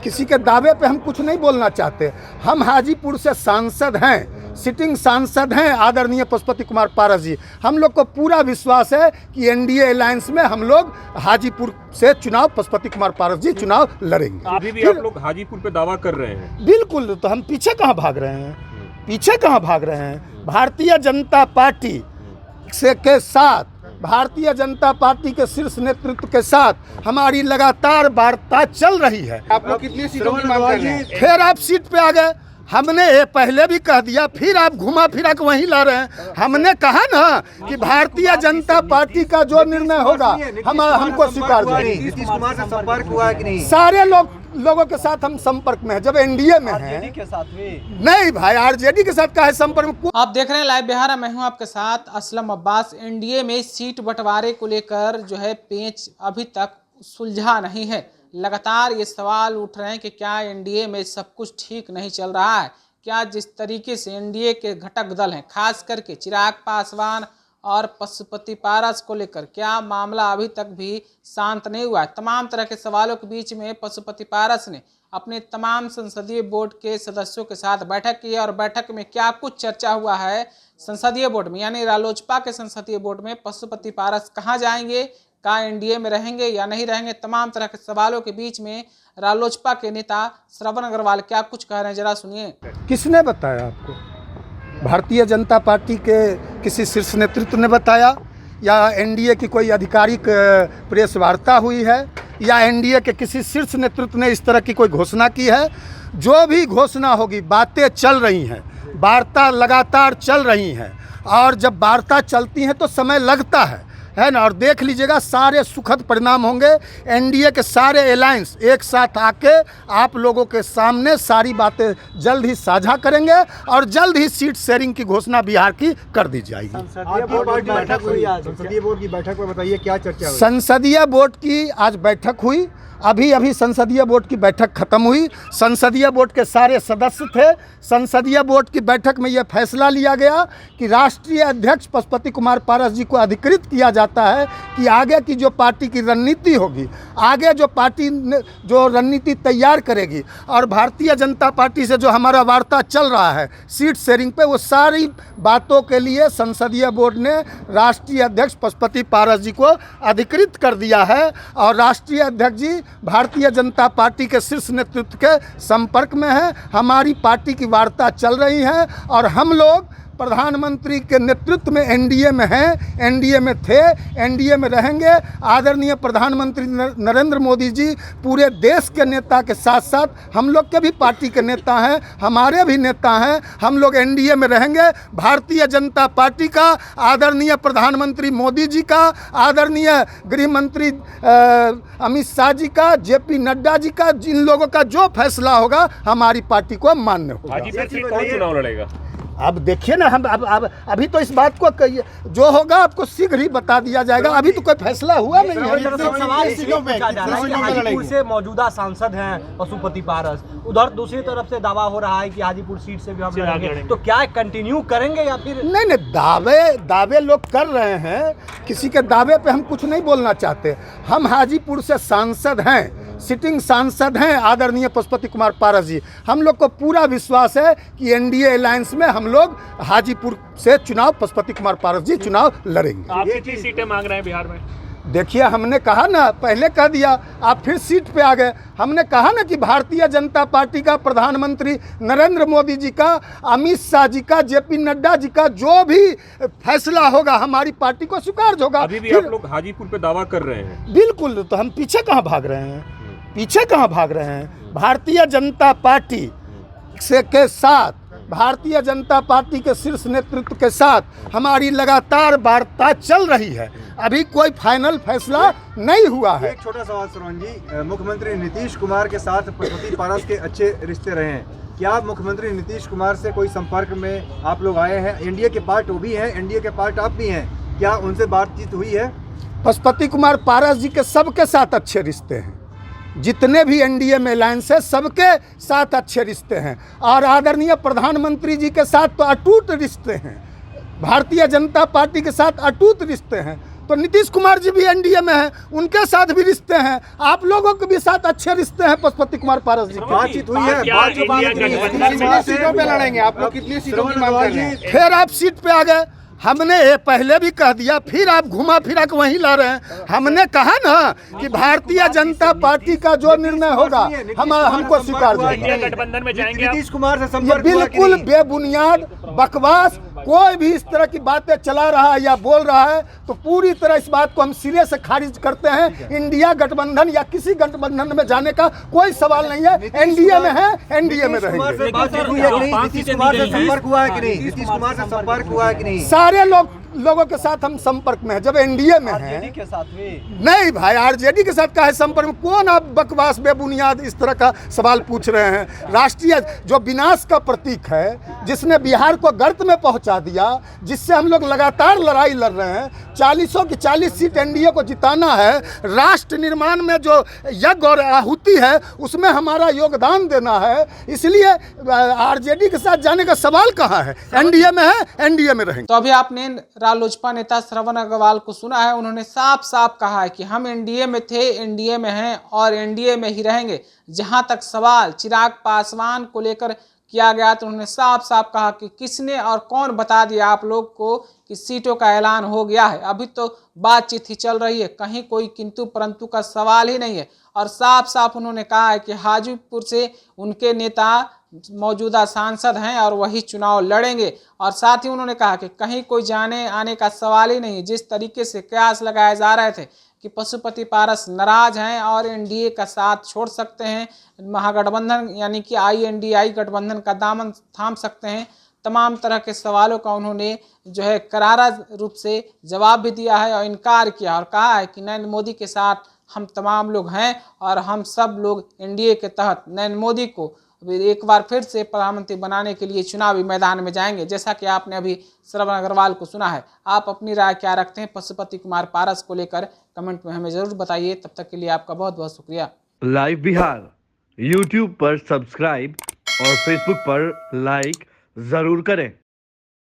किसी के दावे पे हम कुछ नहीं बोलना चाहते। हम हाजीपुर से सांसद हैं, सिटिंग सांसद हैं आदरणीय पशुपति कुमार पारस जी। हम लोग को पूरा विश्वास है कि एनडीए अलायंस में हम लोग हाजीपुर से चुनाव पशुपति कुमार पारस जी चुनाव लड़ेंगे। अभी भी आप लोग हाजीपुर पे दावा कर रहे हैं? बिल्कुल, तो हम पीछे कहाँ भाग रहे हैं, पीछे कहाँ भाग रहे हैं। भारतीय जनता पार्टी से के साथ, भारतीय जनता पार्टी के शीर्ष नेतृत्व के साथ हमारी लगातार वार्ता चल रही है। आप लोग कितनी सीटों की मांग कर रहे हैं? फिर आप सीट पे आ गए। हमने ये पहले भी कह दिया, फिर आप घुमा फिरा के वहीं ला रहे हैं। हमने कहा ना कि भारतीय जनता पार्टी का जो निर्णय होगा हमको स्वीकार देंगे। नीतीश कुमार से संपर्क हुआ है कि नहीं? सारे लोगों के साथ हम संपर्क में हैं। जब एनडीए में हैं के साथ भी नहीं भाई, आरजेडी के साथ का है संपर्क में। आप देख रहे हैं लाइव बिहार, मैं हूं आपके साथ असलम अब्बास। एनडीए में सीट बंटवारे को लेकर जो है पेच अभी तक सुलझा नहीं है। लगातार ये सवाल उठ रहे हैं कि क्या एनडीए में सब कुछ ठीक नहीं चल रहा है? क्या जिस तरीके से एनडीए के घटक दल हैं, खास करके चिराग पासवान और पशुपति पारस को लेकर क्या मामला अभी तक भी शांत नहीं हुआ है? तमाम तरह के सवालों के बीच में पशुपति पारस ने अपने तमाम संसदीय बोर्ड के सदस्यों के साथ बैठक की और बैठक में क्या कुछ चर्चा हुआ है संसदीय बोर्ड में, यानी रालोसपा के संसदीय बोर्ड में पशुपति पारस कहाँ जाएंगे, का एनडीए में रहेंगे या नहीं रहेंगे, तमाम तरह के सवालों के बीच में रालोसपा के नेता श्रवण अग्रवाल क्या कुछ कह रहे हैं, जरा सुनिए। किसने बताया आपको? भारतीय जनता पार्टी के किसी शीर्ष नेतृत्व ने बताया, या एनडीए की कोई आधिकारिक प्रेस वार्ता हुई है, या एनडीए के किसी शीर्ष नेतृत्व ने इस तरह की कोई घोषणा की है? जो भी घोषणा होगी, बातें चल रही हैं, वार्ता लगातार चल रही हैं, और जब वार्ता चलती हैं तो समय लगता है ना। और देख लीजिएगा सारे सुखद परिणाम होंगे। एनडीए के सारे अलायंस एक साथ आके आप लोगों के सामने सारी बातें जल्द ही साझा करेंगे और जल्द ही सीट शेयरिंग की घोषणा बिहार की कर दी जाएगी। संसदीय बोर्ड की बैठक में बताइए क्या चर्चा हुई? संसदीय बोर्ड की आज बैठक हुई। अभी संसदीय बोर्ड की बैठक खत्म हुई। संसदीय बोर्ड के सारे सदस्य थे। संसदीय बोर्ड की बैठक में यह फैसला लिया गया कि राष्ट्रीय अध्यक्ष पशुपति कुमार पारस जी को अधिकृत किया जाता है कि आगे की जो पार्टी की रणनीति होगी, आगे जो पार्टी जो रणनीति तैयार करेगी, और भारतीय जनता पार्टी से जो हमारा वार्ता चल रहा है सीट शेयरिंग पे, वो सारी बातों के लिए संसदीय बोर्ड ने राष्ट्रीय अध्यक्ष पशुपति पारस जी को अधिकृत कर दिया है। और राष्ट्रीय अध्यक्ष जी भारतीय जनता पार्टी के शीर्ष नेतृत्व के संपर्क में है। हमारी पार्टी की वार्ता चल रही है और हम लोग प्रधानमंत्री के नेतृत्व में एनडीए में हैं, एनडीए में थे, एनडीए में रहेंगे। आदरणीय प्रधानमंत्री नरेंद्र मोदी जी पूरे देश के नेता के साथ साथ हम लोग के भी पार्टी के नेता हैं, हमारे भी नेता हैं। हम लोग एनडीए में रहेंगे। भारतीय जनता पार्टी का, आदरणीय प्रधानमंत्री मोदी जी का, आदरणीय गृह मंत्री अमित शाह जी का, जेपी नड्डा जी का, जिन लोगों का जो फैसला होगा हमारी पार्टी को मान्य होगा। हाजीपुर से कौन चुनाव लड़ेगा? अब देखिए ना, हम अब अभी तो इस बात को कहिए, जो होगा आपको शीघ्र ही बता दिया जाएगा। अभी तो कोई फैसला हुआ नहीं है। हाजीपुर से मौजूदा सांसद हैं पशुपति पारस, उधर दूसरी तरफ से दावा हो रहा है कि हाजीपुर सीट से भी हम लड़ेंगे, तो क्या कंटिन्यू करेंगे या फिर? नहीं, दावे लोग कर रहे हैं। किसी के दावे पे हम कुछ नहीं बोलना चाहते। हम हाजीपुर से सांसद हैं, सिटिंग सांसद हैं आदरणीय पशुपति कुमार पारस जी। हम लोग को पूरा विश्वास है कि एनडीए अलायंस में हम लोग हाजीपुर से चुनाव पशुपति कुमार पारस जी चुनाव लड़ेंगे। आप कितनी सीटें मांग रहे हैं बिहार में? देखिए, हमने कहा ना, पहले कह दिया, आप फिर सीट पे आ गए। हमने कहा ना कि भारतीय जनता पार्टी का, प्रधानमंत्री नरेंद्र मोदी जी का, अमित शाह जी का, जेपी नड्डा जी का जो भी फैसला होगा हमारी पार्टी को स्वीकार होगा। अभी भी आप लोग हाजीपुर पे दावा कर रहे हैं? बिल्कुल, तो हम पीछे कहाँ भाग रहे हैं, पीछे कहाँ भाग रहे हैं। भारतीय जनता पार्टी से के साथ, भारतीय जनता पार्टी के शीर्ष नेतृत्व के साथ हमारी लगातार वार्ता चल रही है। अभी कोई फाइनल फैसला नहीं हुआ है। एक छोटा सवाल श्रवण जी, मुख्यमंत्री नीतीश कुमार के साथ पशुपति पारस के अच्छे रिश्ते रहे हैं, क्या मुख्यमंत्री नीतीश कुमार से कोई संपर्क में आप लोग आए हैं? एनडीए के पार्ट वो भी हैं, एनडीए के पार्ट आप भी हैं, क्या उनसे बातचीत हुई है? पशुपति कुमार पारस जी के सबके साथ अच्छे रिश्ते हैं। जितने भी एनडीए में अलायंस है सबके साथ अच्छे रिश्ते हैं, और आदरणीय प्रधानमंत्री जी के साथ तो अटूट रिश्ते हैं। भारतीय जनता पार्टी के साथ अटूट रिश्ते हैं। तो नीतीश कुमार जी भी एनडीए में हैं, उनके साथ भी रिश्ते हैं, आप लोगों के भी साथ अच्छे रिश्ते हैं पशुपति कुमार पारस जी के। बातचीत हुई है, कितनी सीटों पे लड़ेंगे आप लोग, कितनी सीटों की मांग कर रहे हैं? फिर आप सीट पे आ गए। हमने ये पहले भी कह दिया, फिर आप घुमा फिरा के वहीं ला रहे हैं। हमने कहा ना कि भारतीय जनता पार्टी का जो निर्णय होगा हमको स्वीकार देगा। गठबंधन में जाएंगे नीतीश कुमार से ये संपर्क हुआ कि बिल्कुल नहीं? बेबुनियाद बकवास, कोई भी इस तरह की बातें चला रहा है या बोल रहा है तो पूरी तरह इस बात को हम सिरे से खारिज करते हैं। इंडिया गठबंधन या किसी गठबंधन में जाने का कोई सवाल नहीं है। एनडीए में है, एनडीए में नीतीश कुमार रहेंगे। से बातचीत हुई है कि नहीं? नीतीश कुमार से संपर्क हुआ है कि नहीं? नीतीश कुमार से संपर्क हुआ है कि नहीं? सारे लोगों के साथ हम संपर्क में हैं। जब एनडीए में हैं के साथ भी नहीं भाई, आरजेडी के साथ का है संपर्क में? कौन आप बकवास बेबुनियाद इस तरह का सवाल पूछ रहे हैं? राष्ट्रीय जो विनाश का प्रतीक है, जिसने बिहार को गर्त में पहुंचा दिया, जिससे हम लोग लगातार लड़ाई लड़ रहे हैं, 40 की 40 सीट एनडीए को जिताना है, राष्ट्र निर्माण में जो यज्ञ और आहुति है उसमें हमारा योगदान देना है, इसलिए आरजेडी के साथ जाने का सवाल कहाँ है? एनडीए में है, एनडीए में रहेंगे। तो अभी आपने रालोसपा नेता श्रवण अग्रवाल को सुना है। उन्होंने साफ साफ कहा है कि हम एनडीए में थे, एनडीए में हैं और एनडीए में ही रहेंगे। जहां तक सवाल चिराग पासवान को लेकर किया गया तो उन्होंने साफ साफ कहा कि किसने और कौन बता दिया आप लोग को कि सीटों का ऐलान हो गया है। अभी तो बातचीत ही चल रही है, कहीं कोई किंतु परंतु का सवाल ही नहीं है। और साफ साफ उन्होंने कहा है कि हाजीपुर से उनके नेता मौजूदा सांसद हैं और वही चुनाव लड़ेंगे। और साथ ही उन्होंने कहा कि कहीं कोई जाने आने का सवाल ही नहीं। जिस तरीके से कयास लगाए जा रहे थे कि पशुपति पारस नाराज हैं और एनडीए का साथ छोड़ सकते हैं, महागठबंधन यानी कि INDI गठबंधन का दामन थाम सकते हैं, तमाम तरह के सवालों का उन्होंने जो है करारा रूप से जवाब भी दिया है और इनकार किया और कहा है कि नरेंद्र मोदी के साथ हम तमाम लोग हैं और हम सब लोग एनडीए के तहत नरेंद्र मोदी को एक बार फिर से प्रधानमंत्री बनाने के लिए चुनावी मैदान में जाएंगे। जैसा कि आपने अभी श्रवण अग्रवाल को सुना है। आप अपनी राय क्या रखते हैं पशुपति कुमार पारस को लेकर? कमेंट में हमें ज़रूर बताइए। तब तक के लिए आपका बहुत बहुत शुक्रिया। लाइव बिहार यूट्यूब पर सब्सक्राइब और फेसबुक पर लाइक ज़रूर करें।